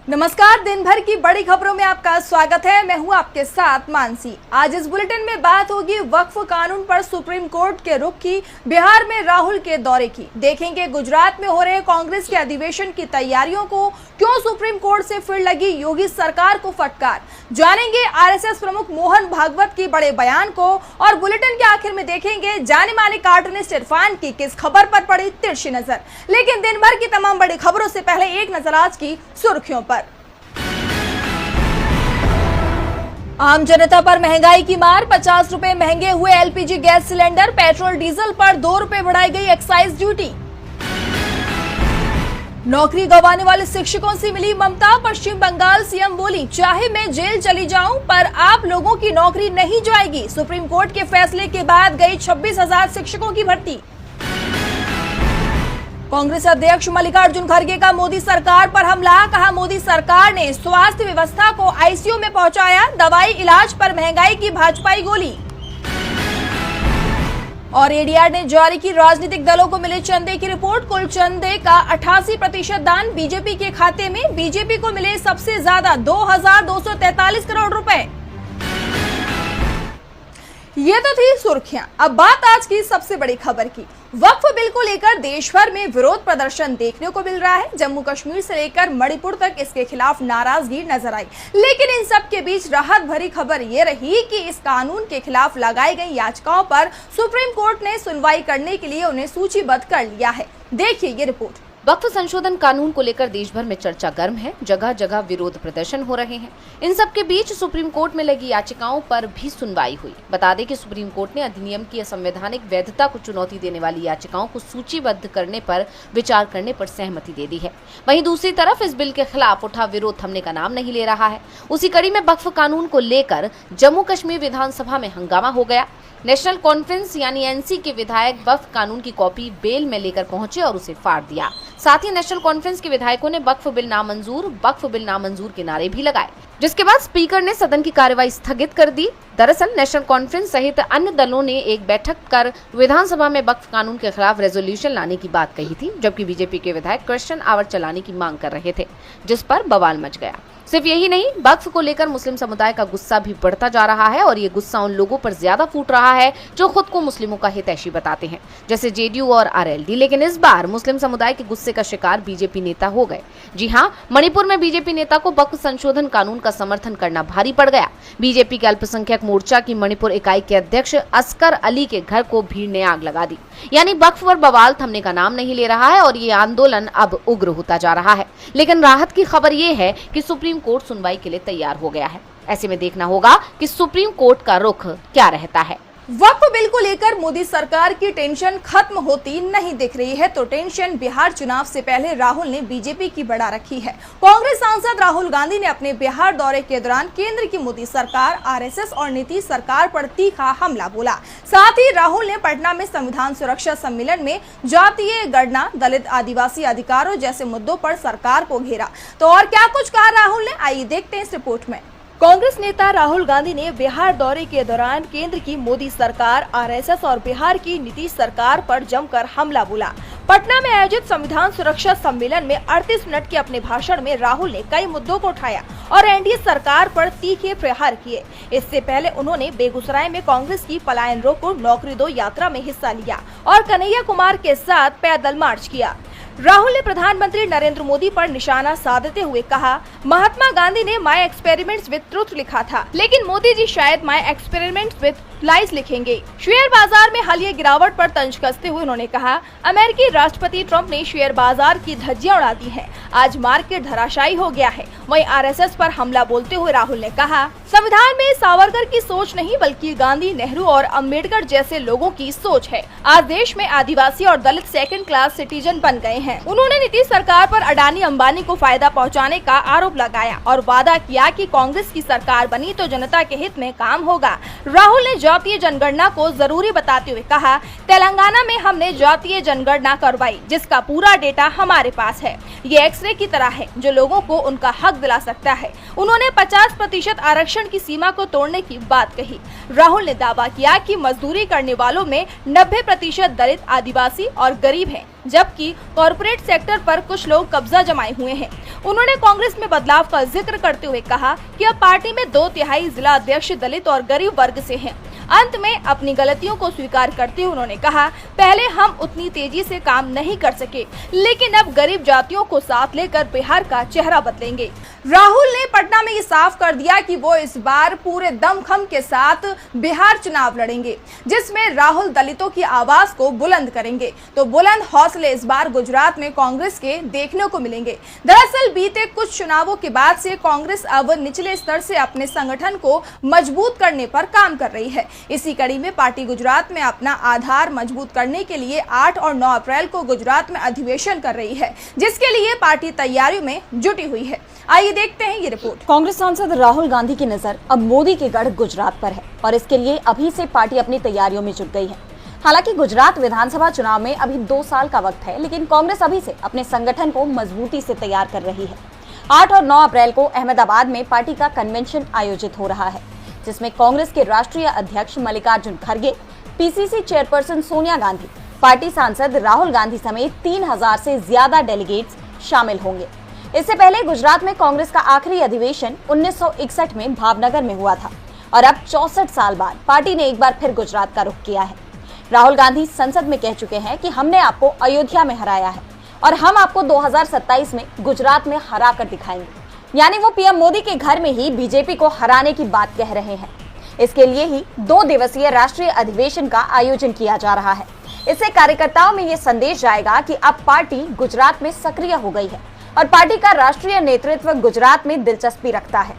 नमस्कार, दिन भर की बड़ी खबरों में आपका स्वागत है। मैं हूं आपके साथ मानसी। आज इस बुलेटिन में बात होगी वक्फ कानून पर सुप्रीम कोर्ट के रुख की, बिहार में राहुल के दौरे की, देखेंगे गुजरात में हो रहे कांग्रेस के अधिवेशन की तैयारियों को, क्यों सुप्रीम कोर्ट से फिर लगी योगी सरकार को फटकार, जानेंगे आरएसएस प्रमुख मोहन भागवत की बड़े बयान को, और बुलेटिन के आखिर में देखेंगे जाने माने कार्टूनिस्ट इरफान की किस खबर पर पड़ी तिरछी नजर। लेकिन दिन भर की तमाम बड़ी खबरों से पहले एक नजर आज की सुर्खियों पर। आम जनता पर महंगाई की मार, 50 रुपए महंगे हुए LPG gas cylinder, petrol diesel पर 2 रुपए बढ़ाई गई एक्साइज ड्यूटी। नौकरी गंवाने वाले शिक्षकों से मिली ममता, पश्चिम बंगाल सीएम बोली, चाहे मैं जेल चली जाऊं पर आप लोगों की नौकरी नहीं जाएगी। सुप्रीम कोर्ट के फैसले के बाद गई 26,000 शिक्षकों की भर्ती। कांग्रेस अध्यक्ष मल्लिकार्जुन खड़गे का मोदी सरकार पर हमला, कहा मोदी सरकार ने स्वास्थ्य व्यवस्था को आईसीयू में पहुंचाया, दवाई इलाज पर महंगाई की भाजपाई गोली। और एडीआर ने जारी की राजनीतिक दलों को मिले चंदे की रिपोर्ट, कुल चंदे का 88% दान बीजेपी के खाते में, बीजेपी को मिले सबसे ज्यादा 2,243 करोड़ रुपए। ये तो थी सुर्खियां। अब बात आज की सबसे बड़ी खबर की। वक्फ बिल को लेकर देश भर में विरोध प्रदर्शन देखने को मिल रहा है। जम्मू कश्मीर से लेकर मणिपुर तक इसके खिलाफ नाराजगी नजर आई, लेकिन इन सब के बीच राहत भरी खबर ये रही कि इस कानून के खिलाफ लगाई गई याचिकाओं पर सुप्रीम कोर्ट ने सुनवाई करने के लिए उन्हें सूचीबद्ध कर लिया है। देखिए ये रिपोर्ट। वक्फ संशोधन कानून को लेकर देश भर में चर्चा गर्म है, जगह जगह विरोध प्रदर्शन हो रहे हैं। इन सब के बीच सुप्रीम कोर्ट में लगी याचिकाओं पर भी सुनवाई हुई। बता दें कि सुप्रीम कोर्ट ने अधिनियम की असंवैधानिक वैधता को चुनौती देने वाली याचिकाओं को सूचीबद्ध करने पर विचार करने पर सहमति दे दी है। वहीं दूसरी तरफ इस बिल के खिलाफ उठा विरोध थमने का नाम नहीं ले रहा है। उसी कड़ी में वक्फ कानून को लेकर जम्मू कश्मीर विधानसभा में हंगामा हो गया। नेशनल कॉन्फ्रेंस यानी एनसी के विधायक वक्फ कानून की कॉपी बेल में लेकर पहुंचे और उसे फाड़ दिया। साथ ही नेशनल कॉन्फ्रेंस के विधायकों ने वक्फ बिल नामंजूर के नारे भी लगाए, जिसके बाद स्पीकर ने सदन की कार्यवाही स्थगित कर दी। दरअसल नेशनल कॉन्फ्रेंस सहित अन्य दलों ने एक बैठक कर विधानसभा में वक्फ कानून के खिलाफ रेजोल्यूशन लाने की बात कही थी, जबकि बीजेपी के विधायक क्वेश्चन आवर चलाने की मांग कर रहे थे, जिस पर बवाल मच गया। सिर्फ यही नहीं, वक्फ को लेकर मुस्लिम समुदाय का गुस्सा भी बढ़ता जा रहा है और ये गुस्सा उन लोगों पर ज्यादा फूट रहा है जो खुद को मुस्लिमों का हितैषी बताते हैं, जैसे जेडीयू और आरएलडी। लेकिन इस बार मुस्लिम समुदाय के गुस्से का शिकार बीजेपी नेता हो गए। जी हाँ, मणिपुर में बीजेपी नेता को वक्फ संशोधन कानून का समर्थन करना भारी पड़ गया। बीजेपी के अल्पसंख्यक मोर्चा की मणिपुर इकाई के अध्यक्ष असकर अली के घर को भीड़ ने आग लगा दी। यानी वक्फ पर बवाल थमने का नाम नहीं ले रहा है और ये आंदोलन अब उग्र होता जा रहा है। लेकिन राहत की खबर ये है कि सुप्रीम कोर्ट सुनवाई के लिए तैयार हो गया है। ऐसे में देखना होगा कि सुप्रीम कोर्ट का रुख क्या रहता है। वक्फ बिल को लेकर मोदी सरकार की टेंशन खत्म होती नहीं दिख रही है, तो टेंशन बिहार चुनाव से पहले राहुल ने बीजेपी की बढ़ा रखी है। कांग्रेस सांसद राहुल गांधी ने अपने बिहार दौरे के दौरान केंद्र की मोदी सरकार, आरएसएस और नीतीश सरकार पर तीखा हमला बोला। साथ ही राहुल ने पटना में संविधान सुरक्षा सम्मेलन में जातीय गणना, दलित आदिवासी अधिकारों जैसे मुद्दों पर सरकार को घेरा। तो और क्या कुछ कहा राहुल ने, आइए देखते हैं इस रिपोर्ट में। कांग्रेस नेता राहुल गांधी ने बिहार दौरे के दौरान केंद्र की मोदी सरकार, आरएसएस और बिहार की नीतीश सरकार पर जमकर हमला बोला। पटना में आयोजित संविधान सुरक्षा सम्मेलन में 38 मिनट के अपने भाषण में राहुल ने कई मुद्दों को उठाया और एनडीए सरकार पर तीखे प्रहार किए। इससे पहले उन्होंने बेगूसराय में कांग्रेस की पलायन रोको नौकरी दो यात्रा में हिस्सा लिया और कन्हैया कुमार के साथ पैदल मार्च किया। राहुल ने प्रधानमंत्री नरेंद्र मोदी पर निशाना साधते हुए कहा, महात्मा गांधी ने माय एक्सपेरिमेंट्स विद ट्रुथ लिखा था, लेकिन मोदी जी शायद माय एक्सपेरिमेंट्स विद लाइस लिखेंगे। शेयर बाजार में हालिया गिरावट पर तंज कसते हुए उन्होंने कहा, अमेरिकी राष्ट्रपति ट्रंप ने शेयर बाजार की धज्जियां उड़ा दी है, आज मार्केट धराशायी हो गया है। वहीं आरएसएस पर हमला बोलते हुए राहुल ने कहा, संविधान में सावरकर की सोच नहीं बल्कि गांधी, नेहरू और अम्बेडकर जैसे लोगों की सोच है। आज देश में आदिवासी और दलित सेकंड क्लास सिटीजन बन गए हैं। उन्होंने नीतीश सरकार पर अडानी अंबानी को फायदा पहुंचाने का आरोप लगाया और वादा किया कि कांग्रेस की सरकार बनी तो जनता के हित में काम होगा। राहुल ने जातीय जनगणना को जरूरी बताते हुए कहा, तेलंगाना में हमने जातीय जनगणना करवाई जिसका पूरा डेटा हमारे पास है। ये एक्सरे की तरह है जो लोगों को उनका हक हक दिला सकता है। उन्होंने 50% आरक्षण की सीमा को तोड़ने की बात कही। राहुल ने दावा किया कि मजदूरी करने वालों में 90% दलित, आदिवासी और गरीब हैं, जबकि कॉरपोरेट सेक्टर पर कुछ लोग कब्जा जमाए हुए हैं। उन्होंने कांग्रेस में बदलाव का जिक्र करते हुए कहा कि अब पार्टी में 2/3 जिला अध्यक्ष दलित और गरीब वर्ग से हैं। अंत में अपनी गलतियों को स्वीकार करते हुए उन्होंने कहा, पहले हम उतनी तेजी से काम नहीं कर सके, लेकिन अब गरीब जातियों को साथ लेकर बिहार का चेहरा बदलेंगे। राहुल ने पटना में ये साफ कर दिया कि वो इस बार पूरे दमखम के साथ बिहार चुनाव लड़ेंगे, जिसमें राहुल दलितों की आवाज को बुलंद करेंगे। तो बुलंद हौसले इस बार गुजरात में कांग्रेस के देखने को मिलेंगे। दरअसल बीते कुछ चुनावों के बाद से कांग्रेस अब निचले स्तर से अपने संगठन को मजबूत करने पर काम कर रही है। इसी कड़ी में पार्टी गुजरात में अपना आधार मजबूत करने के लिए 8 और 9 अप्रैल को गुजरात में अधिवेशन कर रही है, जिसके लिए पार्टी तैयारियों में जुटी हुई है। आइए देखते हैं ये रिपोर्ट। कांग्रेस सांसद राहुल गांधी की नजर अब मोदी के गढ़ गुजरात पर है और इसके लिए अभी से पार्टी अपनी तैयारियों में जुट गई है। हालांकि गुजरात विधानसभा चुनाव में अभी 2 साल का वक्त है, लेकिन कांग्रेस अभी से अपने संगठन को मजबूती से तैयार कर रही है। 8 और 9 अप्रैल को अहमदाबाद में पार्टी का कन्वेंशन आयोजित हो रहा है, जिसमें कांग्रेस के राष्ट्रीय अध्यक्ष मल्लिकार्जुन खड़गे, PCC chairperson Sonia Gandhi, party सांसद राहुल गांधी समेत 3000 से ज्यादा डेलीगेट्स शामिल होंगे। इससे पहले गुजरात में कांग्रेस का आखिरी अधिवेशन 1961 में भावनगर में हुआ था और अब 64 साल बाद पार्टी ने एक बार फिर गुजरात का रुख किया है। राहुल गांधी संसद में कह चुके हैं कि हमने आपको अयोध्या में हराया है और हम आपको 2027 में गुजरात में हरा कर दिखाएंगे। यानी वो पीएम मोदी के घर में ही बीजेपी को हराने की बात कह रहे हैं। इसके लिए ही 2 दिवसीय राष्ट्रीय अधिवेशन का आयोजन किया जा रहा है। इससे कार्यकर्ताओं में ये संदेश जाएगा कि अब पार्टी गुजरात में सक्रिय हो गई है और पार्टी का राष्ट्रीय नेतृत्व गुजरात में दिलचस्पी रखता है।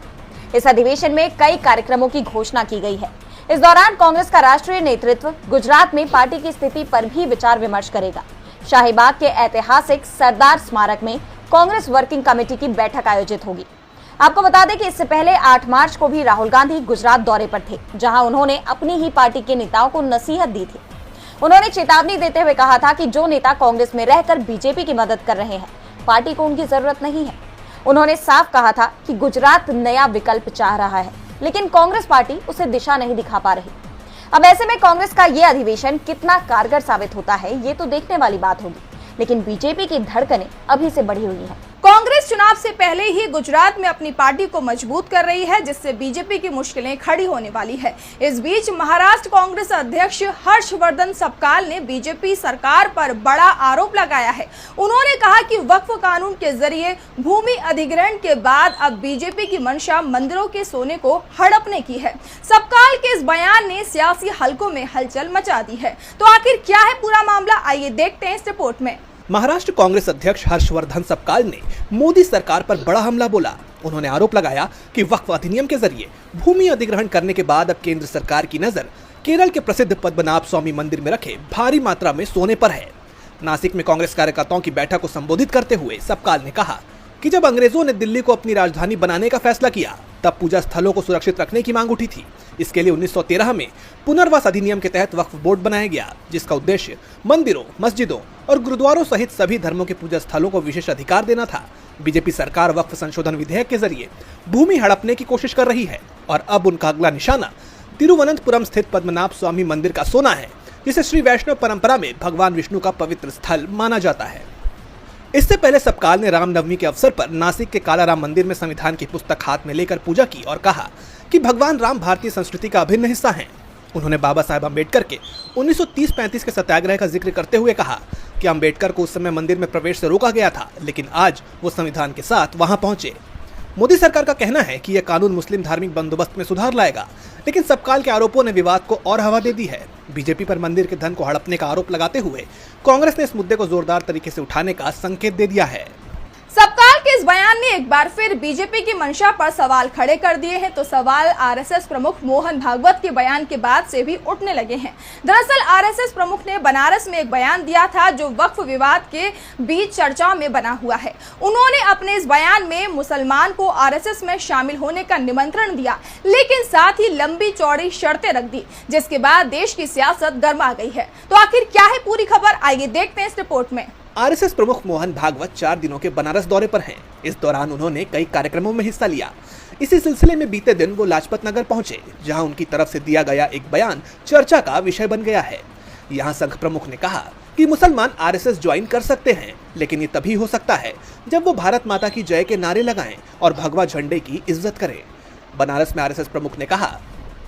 इस अधिवेशन में कई कार्यक्रमों की घोषणा की गई है। इस दौरान कांग्रेस का राष्ट्रीय नेतृत्व गुजरात में पार्टी की स्थिति पर भी विचार विमर्श करेगा। शाहीबाग के ऐतिहासिक सरदार स्मारक में कांग्रेस वर्किंग कमेटी की बैठक आयोजित होगी। आपको बता दें कि इससे पहले 8 मार्च को भी राहुल गांधी गुजरात दौरे पर थे, जहां उन्होंने अपनी ही पार्टी के नेताओं को नसीहत दी थी। उन्होंने चेतावनी देते हुए कहा था कि जो नेता कांग्रेस में रहकर बीजेपी की मदद कर रहे हैं, पार्टी को उनकी जरूरत नहीं है। उन्होंने साफ कहा था कि गुजरात नया विकल्प चाह रहा है, लेकिन कांग्रेस पार्टी उसे दिशा नहीं दिखा पा रही। अब ऐसे में कांग्रेस का ये अधिवेशन कितना कारगर साबित होता है, ये तो देखने वाली बात होगी, लेकिन बीजेपी की धड़कनें अभी से बढ़ी हुई हैं। कांग्रेस चुनाव से पहले ही गुजरात में अपनी पार्टी को मजबूत कर रही है, जिससे बीजेपी की मुश्किलें खड़ी होने वाली है। इस बीच महाराष्ट्र कांग्रेस अध्यक्ष हर्षवर्धन सपकाल ने बीजेपी सरकार पर बड़ा आरोप लगाया है। उन्होंने कहा कि वक्फ कानून के जरिए भूमि अधिग्रहण के बाद अब बीजेपी की मंशा मंदिरों के सोने को हड़पने की है। सपकाल के इस बयान ने सियासी हलकों में हलचल मचा दी है। तो आखिर क्या है पूरा मामला, आइए देखते हैं इस रिपोर्ट में। महाराष्ट्र कांग्रेस अध्यक्ष हर्षवर्धन सपकाल ने मोदी सरकार पर बड़ा हमला बोला। उन्होंने आरोप लगाया कि वक्फ अधिनियम के जरिए भूमि अधिग्रहण करने के बाद अब केंद्र सरकार की नजर केरल के प्रसिद्ध पद्मनाभ स्वामी मंदिर में रखे भारी मात्रा में सोने पर है। नासिक में कांग्रेस कार्यकर्ताओं की बैठक को संबोधित करते हुए सपकाल ने कहा कि जब अंग्रेजों ने दिल्ली को अपनी राजधानी बनाने का फैसला किया, तब पूजा स्थलों को सुरक्षित रखने की मांग उठी थी। इसके लिए 1913 में पुनर्वास अधिनियम के तहत वक्फ बोर्ड बनाया गया, जिसका उद्देश्य मंदिरों, मस्जिदों और गुरुद्वारों सहित सभी धर्मों के पूजा स्थलों को विशेष अधिकार देना था। बीजेपी सरकार वक्फ संशोधन विधेयक के जरिए भूमि हड़पने की कोशिश कर रही है और अब उनका अगला निशाना तिरुवनंतपुरम स्थित पद्मनाभ स्वामी मंदिर का सोना है, जिसे श्री वैष्णव परंपरा में भगवान विष्णु का पवित्र स्थल माना जाता है। इससे पहले सपकाल ने रामनवमी के अवसर पर नासिक के कालाराम मंदिर में संविधान की पुस्तक हाथ में लेकर पूजा की और कहा कि भगवान राम भारतीय संस्कृति का अभिन्न हिस्सा हैं। उन्होंने बाबा साहेब अम्बेडकर के 1930-35 के सत्याग्रह का जिक्र करते हुए कहा कि अम्बेडकर को उस समय मंदिर में प्रवेश से रोका गया था, लेकिन आज वो संविधान के साथ वहां पहुंचे। मोदी सरकार का कहना है कि यह कानून मुस्लिम धार्मिक बंदोबस्त में सुधार लाएगा, लेकिन सपकाल के आरोपों ने विवाद को और हवा दे दी है। बीजेपी पर मंदिर के धन को हड़पने का आरोप लगाते हुए कांग्रेस ने इस मुद्दे को जोरदार तरीके से उठाने का संकेत दे दिया है। सपकाल के इस बयान ने एक बार फिर बीजेपी की मंशा पर सवाल खड़े कर दिए हैं। तो सवाल आरएसएस प्रमुख मोहन भागवत के बयान के बाद से भी उठने लगे हैं। दरअसल आरएसएस प्रमुख ने बनारस में एक बयान दिया था, जो वक्फ विवाद के बीच चर्चा में बना हुआ है। उन्होंने अपने इस बयान में मुसलमान को आरएसएस में शामिल होने का निमंत्रण दिया, लेकिन साथ ही लंबी चौड़ी शर्तें रख दी, जिसके बाद देश की सियासत गर्मा गई है। तो आखिर क्या है पूरी खबर, आइए देखते हैं इस रिपोर्ट में। आरएसएस प्रमुख मोहन भागवत 4 दिनों के बनारस दौरे पर हैं। इस दौरान उन्होंने कई कार्यक्रमों में हिस्सा लिया। इसी सिलसिले में बीते दिन वो लाजपत नगर पहुंचे, जहां उनकी तरफ से दिया गया एक बयान चर्चा का विषय बन गया है। यहां संघ प्रमुख ने कहा कि मुसलमान आरएसएस ज्वाइन कर सकते हैं, लेकिन ये तभी हो सकता है जब वो भारत माता की जय के नारे लगाएं और भगवा झंडे की इज्जत करें। बनारस में आरएसएस प्रमुख ने कहा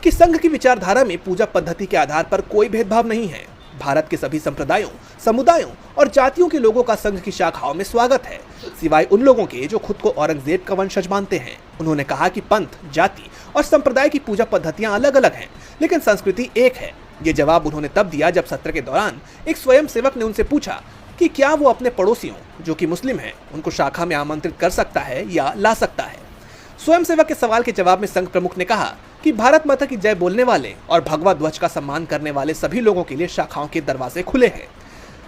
कि संघ की विचारधारा में पूजा पद्धति के आधार पर कोई भेदभाव नहीं है। भारत के सभी संप्रदायों, समुदायों और जातियों के लोगों का संघ की शाखाओं में स्वागत है, सिवाय उन लोगों के जो खुद को औरंगजेब का वंशज मानते हैं। उन्होंने कहा कि पंथ, जाति और संप्रदाय की पूजा पद्धतियां अलग अलग हैं, लेकिन संस्कृति एक है। ये जवाब उन्होंने तब दिया जब सत्र के दौरान एक स्वयंसेवक ने उनसे पूछा कि क्या वो अपने पड़ोसियों, जो कि मुस्लिम हैं, उनको शाखा में आमंत्रित कर सकता है या ला सकता है। स्वयंसेवक के सवाल के जवाब में संघ प्रमुख ने कहा कि भारत माता की जय बोलने वाले और भगवा ध्वज का सम्मान करने वाले सभी लोगों के लिए शाखाओं के दरवाजे खुले हैं।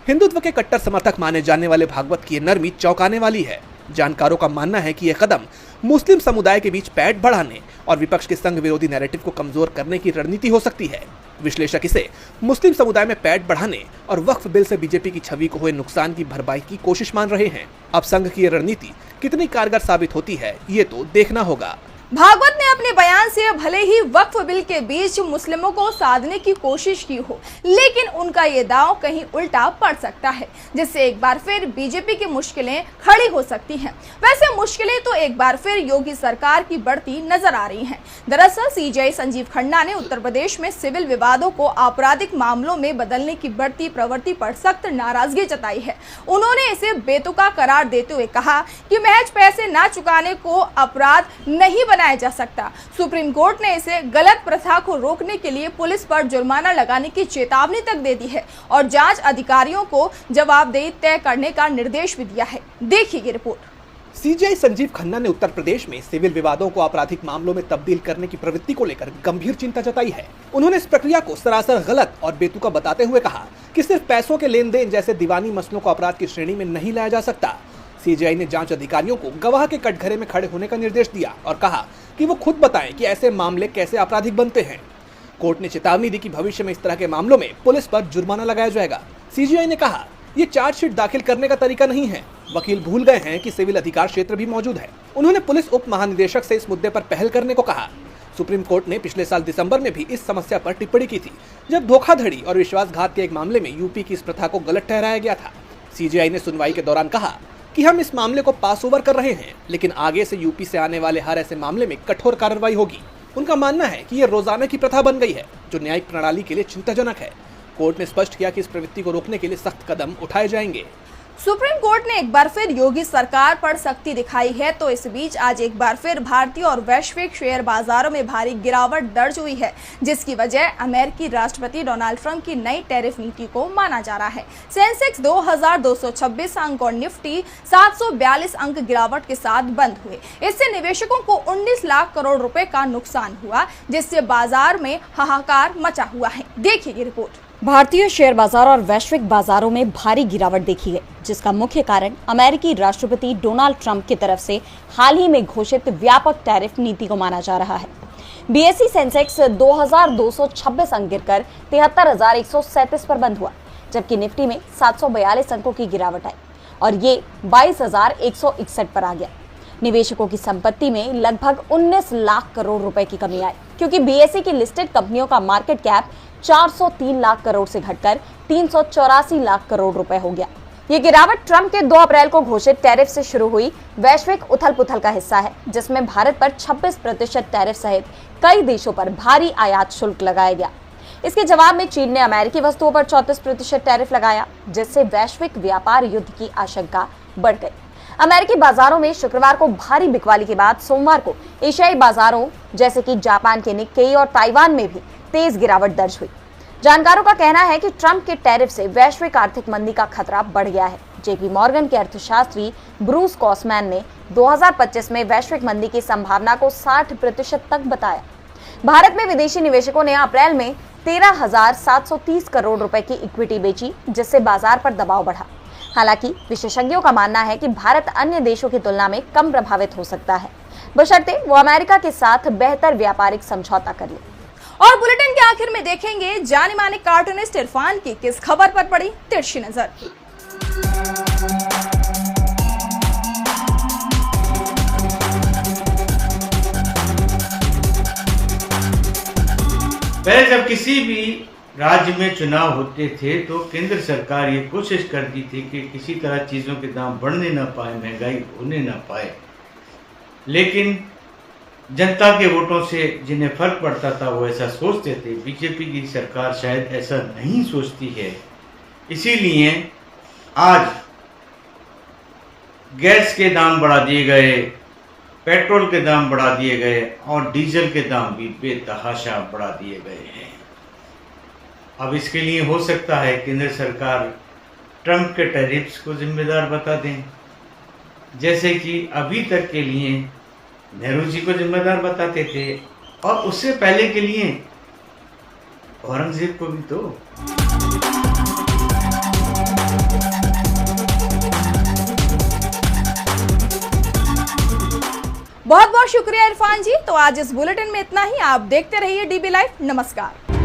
हिंदुत्व के कट्टर समर्थक माने जाने वाले भागवत की ये नरमी चौंकाने वाली है। जानकारों का मानना है कि यह कदम मुस्लिम समुदाय के बीच पैठ बढ़ाने और विपक्ष के संघ विरोधी नैरेटिव को कमजोर करने की रणनीति हो सकती है। विश्लेषक इसे मुस्लिम समुदाय में पैठ बढ़ाने और वक्फ बिल से बीजेपी की छवि को हुए नुकसान की भरपाई की कोशिश मान रहे हैं। अब संघ की यह रणनीति कितनी कारगर साबित होती है, ये तो देखना होगा। भागवत ने अपने बयान से भले ही वक्फ बिल के बीच मुस्लिमों को साधने की कोशिश की हो, लेकिन उनका ये दांव कहीं उल्टा पड़ सकता है, जिससे एक बार फिर बीजेपी की मुश्किलें खड़ी हो सकती हैं। वैसे मुश्किलें तो एक बार फिर योगी सरकार की बढ़ती नजर आ रही हैं। दरअसल सीजेआई संजीव खन्ना ने उत्तर प्रदेश में सिविल विवादों को आपराधिक मामलों में बदलने की बढ़ती प्रवृत्ति पर सख्त नाराजगी जताई है। उन्होंने इसे बेतुका करार देते हुए कहा कि महज पैसे न चुकाने को अपराध नहीं बनाया जा सकता। सुप्रीम कोर्ट ने इसे गलत प्रथा को रोकने के लिए पुलिस पर जुर्माना लगाने की चेतावनी तक दे दी है और जांच अधिकारियों को जवाबदेही तय करने का निर्देश भी दिया है। देखिए ये रिपोर्ट। सीजेआई संजीव खन्ना ने उत्तर प्रदेश में सिविल विवादों को आपराधिक मामलों में तब्दील करने की प्रवृत्ति को लेकर गंभीर चिंता जताई है। उन्होंने इस प्रक्रिया को सरासर गलत और बेतुका बताते हुए कहा कि सिर्फ पैसों के लेन देन जैसे दीवानी मसलों को अपराध की श्रेणी में नहीं लाया जा सकता। सीजेआई ने जांच अधिकारियों को गवाह के कटघरे में खड़े होने का निर्देश दिया और कहा कि वो खुद बताएं कि ऐसे मामले कैसे आपराधिक बनते हैं। कोर्ट ने चेतावनी दी कि भविष्य में इस तरह के मामलों में पुलिस पर जुर्माना लगाया जाएगा। सीजेआई ने कहा, ये चार्जशीट दाखिल करने का तरीका नहीं है। वकील भूल गए हैं कि सिविल अधिकार क्षेत्र भी मौजूद है। उन्होंने पुलिस उप महानिदेशक से इस मुद्दे पर पहल करने को कहा। सुप्रीम कोर्ट ने पिछले साल दिसंबर में भी इस समस्या पर टिप्पणी की थी, जब धोखाधड़ी और विश्वासघात के एक मामले में यूपी की इस प्रथा को गलत ठहराया गया था। सीजेआई ने सुनवाई के दौरान कहा कि हम इस मामले को पास ओवर कर रहे हैं, लेकिन आगे से यूपी से आने वाले हर ऐसे मामले में कठोर कार्रवाई होगी। उनका मानना है कि यह रोजाना की प्रथा बन गई है, जो न्यायिक प्रणाली के लिए चिंताजनक है। कोर्ट ने स्पष्ट किया कि इस प्रवृत्ति को रोकने के लिए सख्त कदम उठाए जाएंगे। सुप्रीम कोर्ट ने एक बार फिर योगी सरकार पर सख्ती दिखाई है, तो इस बीच आज एक बार फिर भारतीय और वैश्विक शेयर बाजारों में भारी गिरावट दर्ज हुई है, जिसकी वजह अमेरिकी राष्ट्रपति डोनाल्ड ट्रंप की नई टैरिफ नीति को माना जा रहा है। सेंसेक्स 2226 अंक और निफ्टी 742 अंक गिरावट के साथ बंद हुए। इससे निवेशकों को 19 लाख करोड़ रुपए का नुकसान हुआ, जिससे बाजार में हाहाकार मचा हुआ है। देखिए ये रिपोर्ट। भारतीय शेयर बाजार और वैश्विक बाजारों में भारी गिरावट देखी गई, जिसका मुख्य कारण अमेरिकी राष्ट्रपति डोनाल्ड ट्रंप की तरफ से हाल ही में घोषित व्यापक टैरिफ नीति को माना जा रहा है। बीएसई सेंसेक्स 2226 अंक गिरकर 73,137 पर बंद हुआ, जबकि निफ्टी में 742 अंकों की गिरावट आई और ये 22,161 पर आ गया। निवेशकों की संपत्ति में लगभग 19 लाख करोड़ रुपए की कमी आई, क्योंकि बीएसई की लिस्टेड कंपनियों का मार्केट कैप 403 लाख करोड़ से घटकर 384 लाख करोड़ रुपए हो गया। ये गिरावट ट्रंप के 2 अप्रैल को घोषित टैरिफ से शुरू हुई वैश्विक उथल-पुथल का हिस्सा है, जिसमें भारत पर 26% टैरिफ सहित कई देशों पर भारी आयात शुल्क लगाया गया। इसके जवाब में चीन ने अमेरिकी वस्तुओं पर 34% टैरिफ लगाया, जिससे वैश्विक व्यापार युद्ध की आशंका बढ़ गई। अमेरिकी बाजारों में शुक्रवार को भारी बिकवाली के बाद सोमवार को एशियाई बाजारों जैसे कि जापान के निक्केई और ताइवान में भी तेज गिरावट दर्ज हुई। जानकारों का कहना है कि ट्रंप के टैरिफ से वैश्विक आर्थिक मंदी का खतरा बढ़ गया है। जेपी मॉर्गन के अर्थशास्त्री ब्रूस कॉसमैन ने 2025 में वैश्विक मंदी की संभावना को 60% तक बताया। भारत में विदेशी निवेशकों ने अप्रैल में 13,730 करोड़ रुपए की इक्विटी बेची, जिससे बाजार पर दबाव बढ़ा। हालांकि विशेषज्ञों का मानना है कि भारत अन्य देशों की तुलना में कम प्रभावित हो सकता है, बशर्ते वो अमेरिका के साथ बेहतर व्यापारिक समझौता कर ले। और बुलेटिन के आखिर में देखेंगे जाने माने कार्टूनिस्ट इरफान की किस खबर पर पड़ी तिरछी नजर। पहले जब किसी भी राज्य में चुनाव होते थे तो केंद्र सरकार ये कोशिश करती थी कि किसी तरह चीज़ों के दाम बढ़ने ना पाए, महंगाई होने ना पाए। लेकिन जनता के वोटों से जिन्हें फर्क पड़ता था वो ऐसा सोचते थे। बीजेपी की सरकार शायद ऐसा नहीं सोचती है, इसीलिए आज गैस के दाम बढ़ा दिए गए, पेट्रोल के दाम बढ़ा दिए गए और डीजल के दाम भी बेतहाशा बढ़ा दिए गए हैं। अब इसके लिए हो सकता है केंद्र सरकार ट्रंप के टैरिफ्स को जिम्मेदार बता दें, जैसे कि अभी तक के लिए नेहरू जी को जिम्मेदार बताते थे और उससे पहले के लिए औरंगजेब को भी तो। बहुत बहुत शुक्रिया इरफान जी। तो आज इस बुलेटिन में इतना ही। आप देखते रहिए डीबी लाइव। नमस्कार।